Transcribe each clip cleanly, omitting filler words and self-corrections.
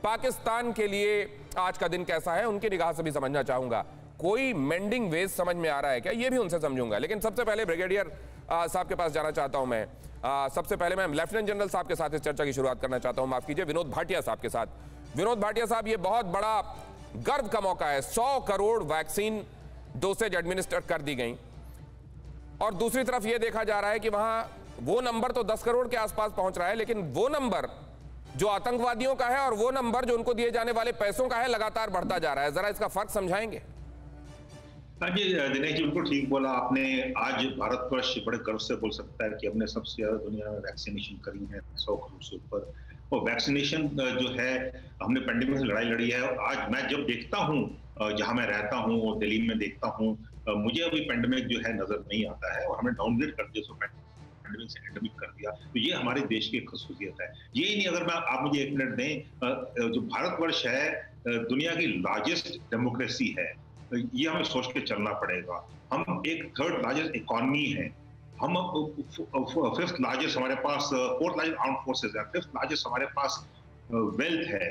पाकिस्तान के लिए आज का दिन कैसा है उनकी निगाह से भी समझना चाहूंगा। कोई मेंडिंग वेज समझ में आ रहा है क्या, ये भी उनसे समझूंगा। लेकिन सबसे पहले ब्रिगेडियर साहब के पास जाना चाहता हूं मैं। सबसे पहले मैं लेफ्टिनेंट जनरल साहब के साथ इस चर्चा की शुरुआत करना चाहता हूं, माफ कीजिए, विनोद भाटिया साहब के साथ। विनोद भाटिया साहब, ये बहुत बड़ा गर्व का मौका है, 100 करोड़ वैक्सीन डोसेज एडमिनिस्टर कर दी गई, और दूसरी तरफ ये देखा जा रहा है कि वहां वो नंबर तो 10 करोड़ के आसपास पहुंच रहा है, लेकिन वो नंबर जो आतंकवादियों का है और वो नंबर जो उनको दिए जाने वाले पैसों का है लगातार बढ़ता जा रहा है। जरा इसका फर्क समझाएंगे। हाँ जी, दिनेश जी बिल्कुल ठीक बोला आपने। आज भारतवर्ष बड़े गर्व से बोल सकता है कि हमने सबसे ज्यादा दुनिया में वैक्सीनेशन करी है, 100 करोड़ से ऊपर। और वैक्सीनेशन जो है, हमने पेंडेमिक से लड़ाई लड़ी है। आज मैं जब देखता हूँ, जहां मैं रहता हूँ और दिल्ली में देखता हूँ, मुझे अभी पेंडेमिक जो है नजर नहीं आता है, और हमें डाउनग्रेड कर दिया, पेंडेमिक से एंडेमिक कर दिया। तो ये हमारे देश की खसूसियत है। ये नहीं, अगर आप मुझे एक मिनट दें, जो भारतवर्ष है दुनिया की लार्जेस्ट डेमोक्रेसी है, ये हमें सोच के चलना पड़ेगा। हम एक 3rd लार्जेस्ट इकोनॉमी है, हम 5th लार्जेस्ट, हमारे पास 4th लार्जेस्ट आर्म फोर्सेज है, 5th लार्जेस्ट हमारे पास वेल्थ है,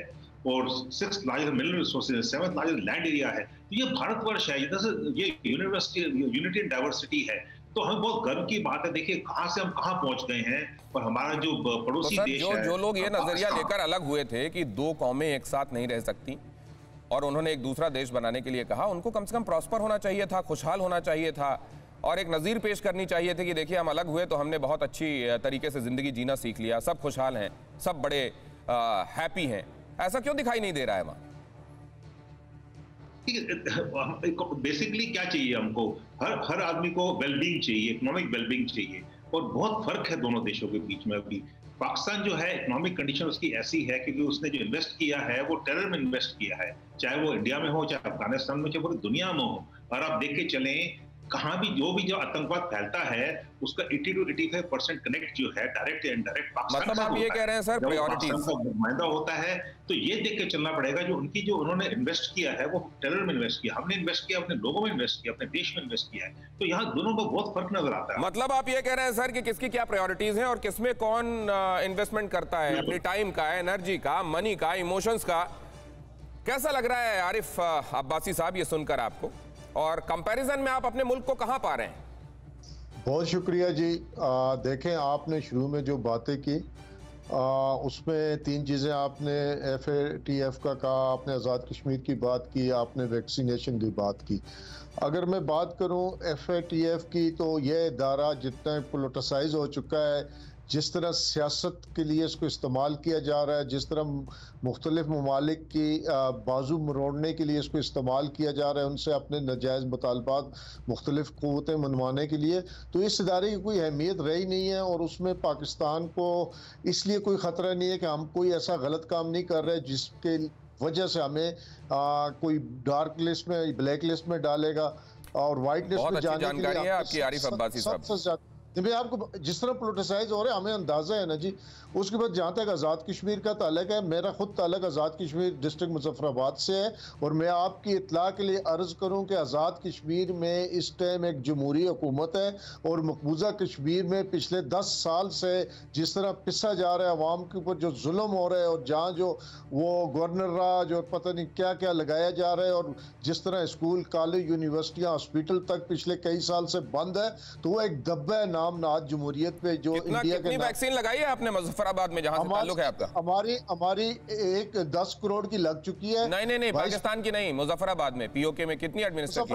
और 6th लार्जेस्ट मिनरल रिसोर्सेज है, 7th लार्जेस्ट लैंड एरिया है। तो ये भारतवर्ष है, ये यूनिटी एंड डाइवर्सिटी है। तो हमें बहुत गर्व की बात है। देखिए कहां से हम कहां पहुंच गए हैं, और हमारा जो पड़ोसी देश है, जो लोग ये नजरिया लेकर अलग हुए थे कि 2 कौमें एक साथ नहीं रह सकती और उन्होंने एक दूसरा देश बनाने के लिए कहा, उनको कम से कम प्रॉस्पर होना चाहिए था, खुशहाल होना चाहिए था, और एक नज़ीर पेश करनी चाहिए थी कि देखिए हम अलग हुए तो हमने बहुत अच्छी तरीके से ज़िंदगी जीना सीख लिया, सब खुशहाल हैं, सब बड़े हैप्पी हैं। ऐसा क्यों दिखाई नहीं दे रहा है वहाँ? बेसिकली क्या चाहिए हमको? हर आदमी को वेलबींग चाहिए, इकोनॉमिक वेलबींग चाहिए, और बहुत फर्क है दोनों देशों के बीच में। अभी पाकिस्तान जो है, इकोनॉमिक कंडीशन उसकी ऐसी है क्योंकि उसने जो इन्वेस्ट किया है वो टेरर में इन्वेस्ट किया है, चाहे वो इंडिया में हो, चाहे अफगानिस्तान में, चाहे पूरी दुनिया में हो। और आप देख के चलें, कहां भी जो आतंकवाद फैलता है उसका 80 to 85% कनेक्ट जो है डायरेक्ट या इनडायरेक्ट पाकिस्तान, मतलब आप ये कह रहे हैं सर, प्रायोरिटीज नुमाइंदा होता है। तो ये देख के चलना पड़ेगा, जो उन्होंने इन्वेस्ट किया है वो टेरर में इन्वेस्ट किया, हमने इन्वेस्ट किया अपने लोगों में इन्वेस्ट किया, अपने देश में इन्वेस्ट किया है। तो यहाँ दोनों को बहुत फर्क नजर आता है। मतलब आप ये कह रहे हैं सर कि किसकी क्या प्रायोरिटीज है और किसमें कौन इन्वेस्टमेंट करता है, अपनी टाइम का, एनर्जी का, मनी का, इमोशंस का। कैसा लग रहा है आरिफ अब्बासी साहब ये सुनकर आपको, और कंपैरिजन में आप अपने मुल्क को कहां पा रहे हैं? बहुत शुक्रिया जी। देखें, आपने शुरू में जो बातें की उसमें 3 चीज़ें आपने FATF का कहा, आपने आज़ाद कश्मीर की बात की, आपने वैक्सीनेशन की बात की। अगर मैं बात करूं FATF की, तो यह इदारा जितना पोलिटिसाइज हो चुका है, जिस तरह सियासत के लिए इसको इस्तेमाल किया जा रहा है, जिस तरह मुख्तलिफ ममालिक की बाजू मरोड़ने के लिए इसको इस्तेमाल किया जा रहा है, उनसे अपने नाजायज़ मुतालबात मुख्तलिफ क़ुव्वतें मनवाने के लिए, तो इस इदारे की कोई अहमियत रही नहीं है। और उसमें पाकिस्तान को इसलिए कोई ख़तरा नहीं है कि हम कोई ऐसा गलत काम नहीं कर रहे जिसके वजह से हमें कोई डार्क लिस्ट में, ब्लैक लिस्ट में डालेगा और वाइट लिस्ट में जाने के लिए। आपकी आरिफ अब्बासी साहब, भाई आपको जिस तरह पोलिटिसाइज हो रहे हैं हमें अंदाजा है ना जी। उसके बाद जहाँ तक आज़ाद कश्मीर का ताल्लुक है, मेरा खुद ताल्लुक आज़ाद कश्मीर डिस्ट्रिक्ट मुजफ्फराबाद से है, और मैं आपकी इत्तला के लिए अर्ज़ करूँ कि आज़ाद कश्मीर में इस टाइम एक जमहूरी हुकूमत है, और मकबूजा कश्मीर में पिछले 10 साल से जिस तरह पिसा जा रहा है अवाम के ऊपर, जो जुल्म हो रहा है, और जहाँ जो वो गवर्नर राज और पता नहीं क्या क्या लगाया जा रहा है, और जिस तरह स्कूल, कॉलेज, यूनिवर्सिटियाँ, हॉस्पिटल तक पिछले कई साल से बंद है, तो वो एक दब्बा है नाज जमहूरियत पे जो इंडिया के। वैक्सीन लगाई है आपने मुजफ्फराबाद में, जहां से ताल्लुक है आपका? हमारी 10 करोड़ की लग चुकी है। नहीं, पाकिस्तान की नहीं, मुजफ्फराबाद में, POK में कितनी एडमिनिस्टर की?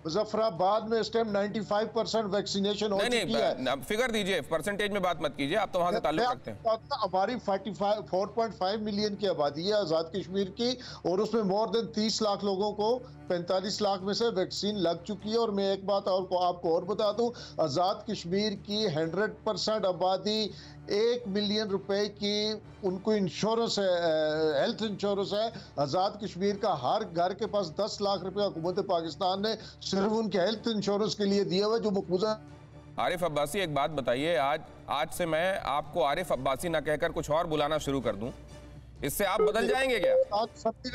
मुजफ्फराबाद में इस टाइम 95% वैक्सीनेशन हो चुकी है। फिगर दीजिए, परसेंटेज में बात मत कीजिए, आप तो वहां से ताल्लुक रखते हैं। हमारी 4.5 मिलियन की आबादी है आज़ाद कश्मीर की, और उसमें मोर देन 30 लाख लोगों को 45 लाख में से वैक्सीन लग चुकी है। और मैं एक बात और आपको और बता दूं, आज़ाद कश्मीर की 100% आबादी 1 मिलियन रुपए की उनको इंश्योरेंस है, हेल्थ इंश्योरेंस है। आज़ाद कश्मीर का हर घर के पास 10 लाख रुपए हुकूमत पाकिस्तान ने सिर्फ उनके हेल्थ इंश्योरेंस के लिए दिया हुआ, जो मकबूजा। आरिफ अब्बासी, एक बात बताइए, आज से मैं आपको आरिफ अब्बासी ना कहकर कुछ और बुलाना शुरू कर दूं, इससे आप बदल जाएंगे क्या?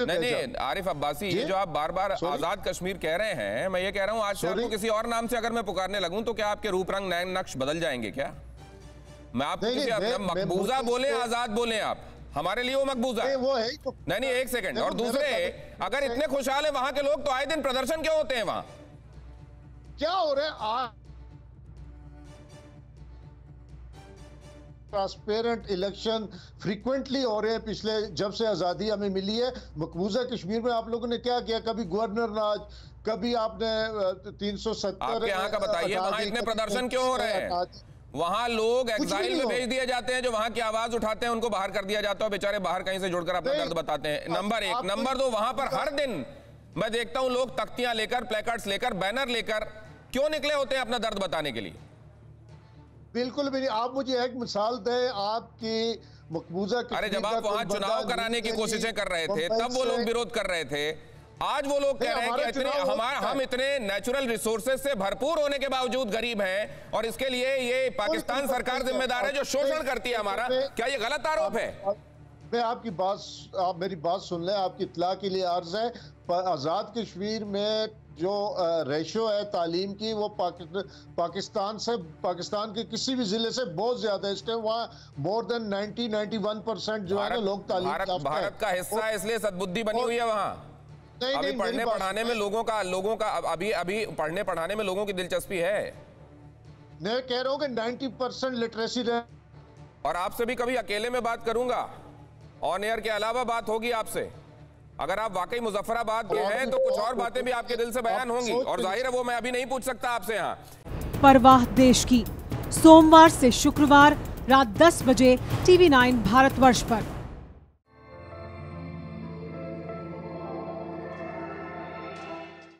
नहीं, आरिफ अब्बासी, ये जो आप बार बार आजाद कश्मीर कह रहे हैं, मैं ये कह रहा हूं, आज से आपको किसी और नाम से अगर मैं पुकारने लगूं तो क्या आपके रूप रंग नक्श बदल जाएंगे क्या? मैं आपको मकबूजा बोले, आजाद बोले, आप हमारे लिए वो मकबूजा है। वो है तो नहीं, एक सेकंड। और दूसरे, अगर इतने खुशहाल है वहां के लोग, तो आए दिन प्रदर्शन क्यों होते हैं वहां? क्या हो रहा है? ट्रांसपेरेंट इलेक्शन फ्रीक्वेंटली हो रहे हैं पिछले, जब से आजादी हमें मिली है। मकबूजा कश्मीर में आप लोगों ने क्या किया? कभी गवर्नर राज, कभी आपने 370 आपके यहाँ का बताइए, वहां इतने प्रदर्शन क्यों हो रहे हैं? वहां लोग एग्जाइल में भेज दिए जाते हैं, जो वहां की आवाज उठाते हैं उनको बाहर कर दिया जाता है, बेचारे बाहर कहीं से जुड़कर अपना दर्द बताते हैं। नंबर एक। नंबर दो, वहां पर हर दिन मैं देखता हूं लोग तख्तियां लेकर, प्लेकार्ड्स लेकर, बैनर लेकर क्यों निकले होते हैं अपना दर्द बताने के लिए? बिल्कुल भी नहीं। आप मुझे एक मिसाल दें आपकी मकबूजा। अरे जब आप वहां चुनाव कराने की कोशिशें कर रहे थे तब वो लोग विरोध कर रहे थे। आज वो लोग कह रहे हैं कि हम इतने नेचुरल रिसोर्सेज से भरपूर होने के बावजूद गरीब हैं और इसके लिए ये पाकिस्तान सरकार जिम्मेदार है जो शोषण करती है हमारा। क्या ये गलत आरोप है? मैं आपकी बात, आप मेरी बात सुन लें, आपकी इत्तला के लिए अर्ज है। आजाद कश्मीर में जो रेशो है तालीम की, वो पाकिस्तान से, पाकिस्तान के किसी भी जिले से बहुत ज्यादा है। इस टाइम वहाँ मोर देन 90-91% जो है ना लोग तालीम याफ्ता है। भारत का हिस्सा है, इसलिए सद्बुद्धि बनी हुई है वहाँ। अभी पढ़ने पढ़ाने में लोगों का अभी पढ़ने पढ़ाने में लोगों की दिलचस्पी है। मैं कह रहा हूँ कि 90% लिटरेसी रहे। और आपसे भी कभी अकेले में बात करूंगा, ऑन एयर के अलावा बात होगी आपसे। अगर आप वाकई मुजफ्फराबाद के हैं तो कुछ और बातें भी आपके दिल से बयान होंगी, और जाहिर है वो मैं अभी नहीं पूछ सकता आपसे। यहाँ परवाह देश की, सोमवार से शुक्रवार रात 10 बजे TV9 भारतवर्ष पर।